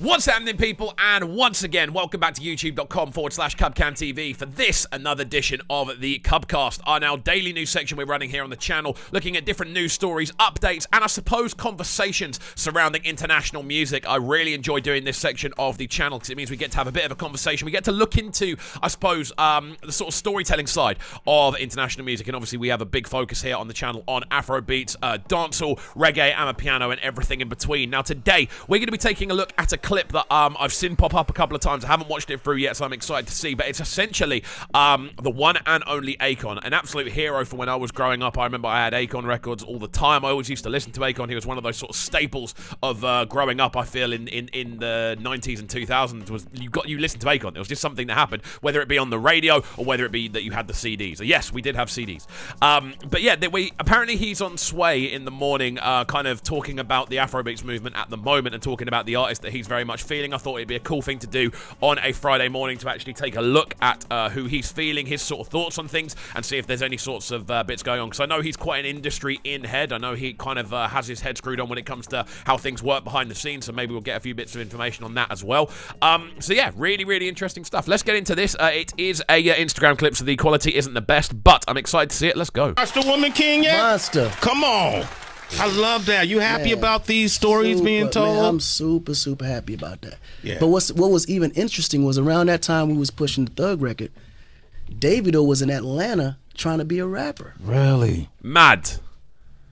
What's happening, people? And once again, welcome back to youtube.com/CubCamTV for this, another edition of the CubCast, our now daily news section we're running here on the channel, looking at different news stories, updates, and I suppose conversations surrounding international music. I really enjoy doing this section of the channel because it means we get to have a bit of a conversation. We get to look into, I suppose, the sort of storytelling side of international music. And obviously, we have a big focus here on the channel on Afro beats, dancehall, reggae, amapiano, and everything in between. Now, today, we're going to be taking a look at a clip that I've seen pop up a couple of times. I haven't watched it through yet, so I'm excited to see. But it's essentially the one and only AKON, an absolute hero for when I was growing up. I remember I had AKON records all the time. I always used to listen to AKON. He was one of those sort of staples of growing up, I feel, in the 90s and 2000s. Was you listened to AKON. It was just something that happened, whether it be on the radio or whether it be that you had the CDs. So yes, we did have CDs. But yeah, apparently he's on Sway in the morning, kind of talking about the Afrobeats movement at the moment and talking about the artist that he's very much feeling. I thought it'd be a cool thing to do on a Friday morning to actually take a look at who he's feeling, his sort of thoughts on things, and see if there's any sorts of bits going on. Because I know he's quite an industry in-head. I know he kind of has his head screwed on when it comes to how things work behind the scenes, so maybe we'll get a few bits of information on that as well. So yeah, really, really interesting stuff. Let's get into this. It is a Instagram clip, so the quality isn't the best, but I'm excited to see it. Let's go. Monster Woman King yet? Monster. Come on. I love that. You happy about these stories being told? Man, I'm super happy about that. Yeah. But what was even interesting was around that time we was pushing the Thug record, Davido was in Atlanta trying to be a rapper. Really? Mad.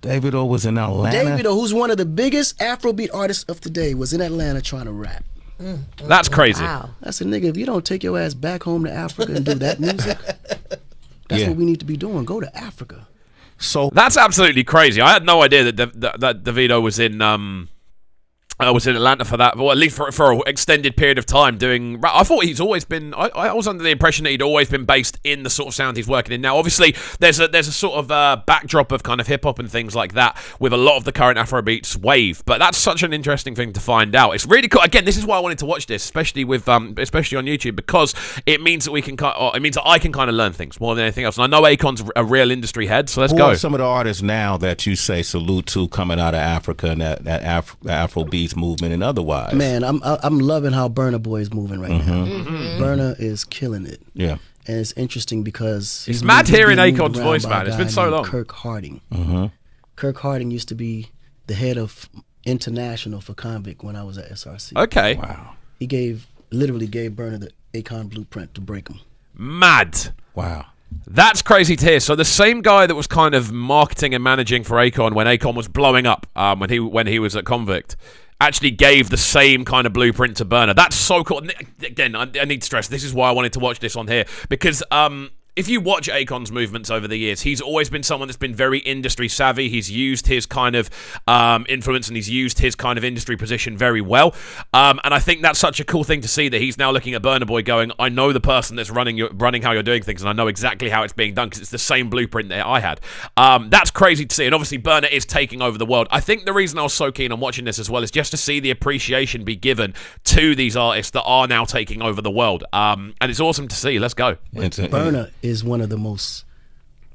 Davido was in Atlanta? Davido, who's one of the biggest Afrobeat artists of today, was in Atlanta trying to rap. That's crazy. Wow. I said, nigga, if you don't take your ass back home to Africa and do that music, that's what we need to be doing. Go to Africa. So That's absolutely crazy. I had no idea that Davido was in Atlanta for that, or at least for an extended period of time doing rap. I thought he's always been. I was under the impression that he'd always been based in the sort of sound he's working in now. Obviously, there's a sort of backdrop of kind of hip hop and things like that with a lot of the current Afrobeats wave. But that's such an interesting thing to find out. It's really cool. Again, this is why I wanted to watch this, especially especially on YouTube, because it means that it means that I can kind of learn things more than anything else. And I know Akon's a real industry head, so let's who go. are some of the artists now that you say salute to coming out of Africa and that Afrobeats movement and otherwise? Man, I'm loving how BURNA Boy is moving right now. BURNA is killing it. Yeah. And it's interesting because It's mad hearing Akon's voice, man. It's been so long. Kirk Harding. Kirk Harding used to be the head of international for Convict when I was at SRC. Okay. Wow. He literally gave BURNA the AKON blueprint to break him. Mad. Wow. That's crazy to hear. So the same guy that was kind of marketing and managing for AKON when AKON was blowing up, when he was at Convict, actually gave the same kind of blueprint to BURNA. That's so cool. Again, I need to stress, this is why I wanted to watch this on here, because if you watch Akon's movements over the years, he's always been someone that's been very industry savvy. He's used his kind of influence and he's used his kind of industry position very well. And I think that's such a cool thing to see, that he's now looking at BURNA Boy going, I know the person that's running how you're doing things, and I know exactly how it's being done because it's the same blueprint that I had. That's crazy to see. And obviously BURNA is taking over the world. I think the reason I was so keen on watching this as well is just to see the appreciation be given to these artists that are now taking over the world. And it's awesome to see. Let's go. BURNA is one of the most.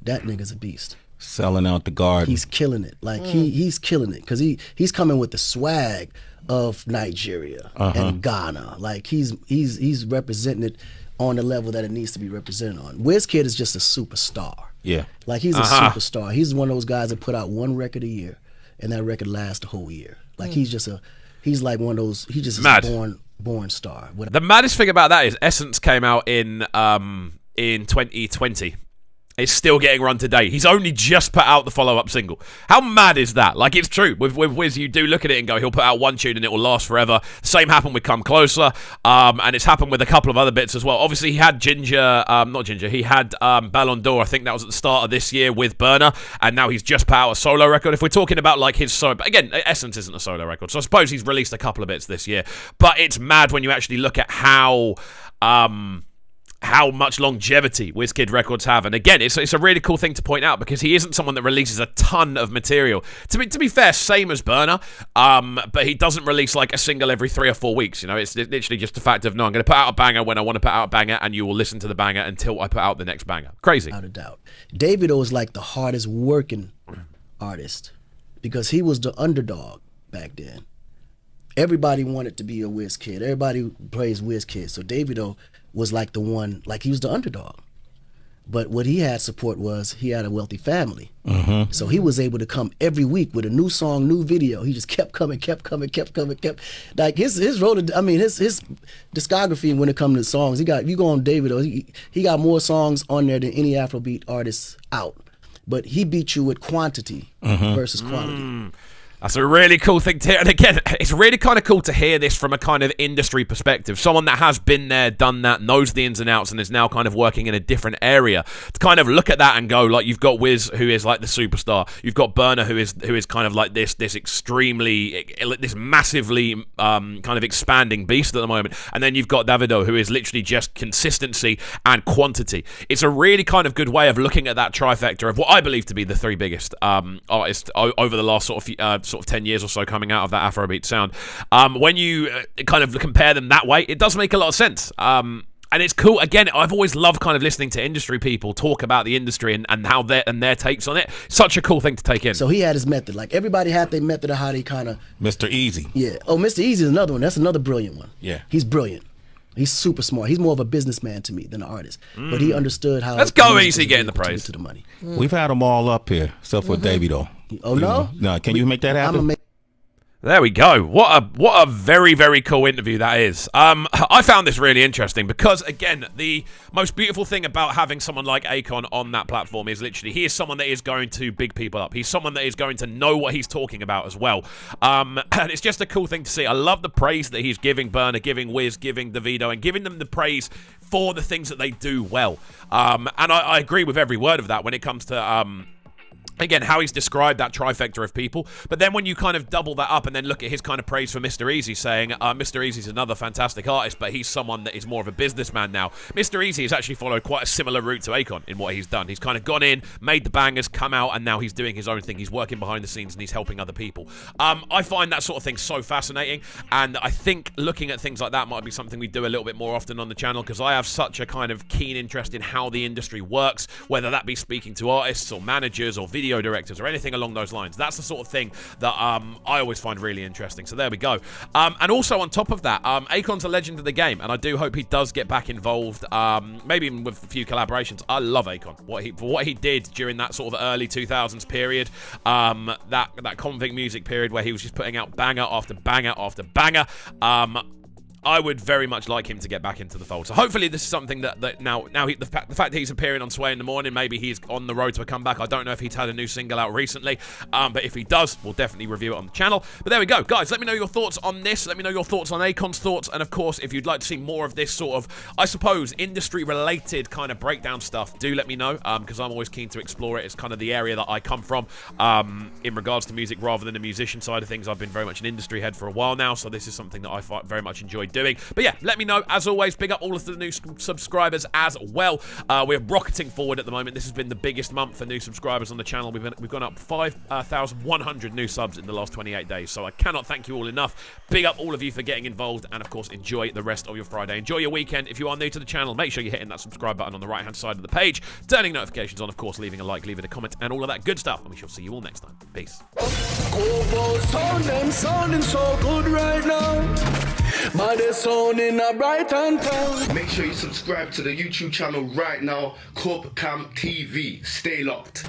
That nigga's a beast. Selling out the garden. He's killing it. Like he's killing it because he's coming with the swag of Nigeria and Ghana. Like he's representing it on the level that it needs to be represented on. Wizkid is just a superstar. Yeah. Like he's a superstar. He's one of those guys that put out one record a year, and that record lasts the whole year. Like he's like one of those. He just is a born star. The maddest thing about that is Essence came out in 2020. It's still getting run today. He's only just put out the follow-up single. How mad is that? Like, it's true. With Wiz, you do look at it and go, he'll put out one tune and it will last forever. Same happened with Come Closer, and it's happened with a couple of other bits as well. Obviously, he had he had Ballon d'Or, I think that was at the start of this year with BURNA, and now he's just put out a solo record. If we're talking about, like, his solo... But again, Essence isn't a solo record, so I suppose he's released a couple of bits this year. But it's mad when you actually look at how much longevity Wizkid records have. And again, it's a really cool thing to point out because he isn't someone that releases a ton of material. To be fair, same as BURNA, but he doesn't release like a single every 3 or 4 weeks. You know, it's literally just the fact of, no, I'm going to put out a banger when I want to put out a banger, and you will listen to the banger until I put out the next banger. Crazy. Without a doubt. Davido is like the hardest working artist because he was the underdog back then. everybody wanted to be a WizKid. Everybody praised WizKid. So Davido was like the one, like he was the underdog. But what he had support was he had a wealthy family. Mm-hmm. So he was able to come every week with a new song, new video. He just kept coming. Like his road, I mean, his discography when it comes to songs, you go on Davido, he got more songs on there than any Afrobeat artist out. But he beat you with quantity versus quality. That's a really cool thing to hear. And again, it's really kind of cool to hear this from a kind of industry perspective. Someone that has been there, done that, knows the ins and outs, and is now kind of working in a different area. To kind of look at that and go, like, you've got Wiz, who is like the superstar. You've got BURNA, who is kind of like this massively kind of expanding beast at the moment. And then you've got Davido, who is literally just consistency and quantity. It's a really kind of good way of looking at that trifecta of what I believe to be the three biggest artists over the last sort of 10 years or so coming out of that Afrobeat sound. When you kind of compare them that way, it does make a lot of sense. And it's cool. Again, I've always loved kind of listening to industry people talk about the industry and how their takes on it. Such a cool thing to take in. So he had his method. Like everybody had their method of how they kind of... Mr. Easy. Yeah. Oh, Mr. Easy is another one. That's another brilliant one. Yeah. He's brilliant. He's super smart. He's more of a businessman to me than an artist. But he understood how... Let's go Easy getting the praise. To the money. We've had them all up here, except for Davido. Oh, no? No, can you make that happen? There we go. What a very, very cool interview that is. I found this really interesting because, again, the most beautiful thing about having someone like AKON on that platform is literally he is someone that is going to big people up. He's someone that is going to know what he's talking about as well. And it's just a cool thing to see. I love the praise that he's giving BURNA, giving Wiz, giving Davido, and giving them the praise for the things that they do well. And I agree with every word of that when it comes to... Again, how he's described that trifecta of people. But then when you kind of double that up and then look at his kind of praise for Mr. Easy, saying Mr. Easy's another fantastic artist, but he's someone that is more of a businessman now. Mr. Easy has actually followed quite a similar route to AKON in what he's done. He's kind of gone in, made the bangers, come out, and now he's doing his own thing. He's working behind the scenes and he's helping other people. I find that sort of thing so fascinating, and I think looking at things like that might be something we do a little bit more often on the channel, because I have such a kind of keen interest in how the industry works, whether that be speaking to artists or managers or video directors or anything along those lines. That's the sort of thing that I always find really interesting. So there we go. And also on top of that, AKON's a legend of the game, and I do hope he does get back involved, maybe even with a few collaborations. I love AKON. For what he did during that sort of early 2000s period, that convict music period where he was just putting out banger after banger after banger. I would very much like him to get back into the fold. So hopefully this is something that now the fact that he's appearing on Sway in the Morning, maybe he's on the road to a comeback. I don't know if he's had a new single out recently, but if he does, we'll definitely review it on the channel. But there we go. Guys, let me know your thoughts on this. Let me know your thoughts on AKON's thoughts. And of course, if you'd like to see more of this sort of, I suppose, industry-related kind of breakdown stuff, do let me know, because I'm always keen to explore it. It's kind of the area that I come from in regards to music rather than the musician side of things. I've been very much an industry head for a while now, so this is something that I very much enjoy doing. But yeah, let me know. As always, big up all of the new subscribers as well. We're rocketing forward at the moment. This has been the biggest month for new subscribers on the channel. We've gone up 5,100 new subs in the last 28 days. So I cannot thank you all enough. Big up all of you for getting involved, and of course, enjoy the rest of your Friday. Enjoy your weekend. If you are new to the channel, make sure you're hitting that subscribe button on the right-hand side of the page, turning notifications on, of course, leaving a like, leaving a comment, and all of that good stuff. And we shall see you all next time. Peace. Sounding so good right now. But they're sounding a bright and town. Make sure you subscribe to the YouTube channel right now, CubCast TV. Stay locked.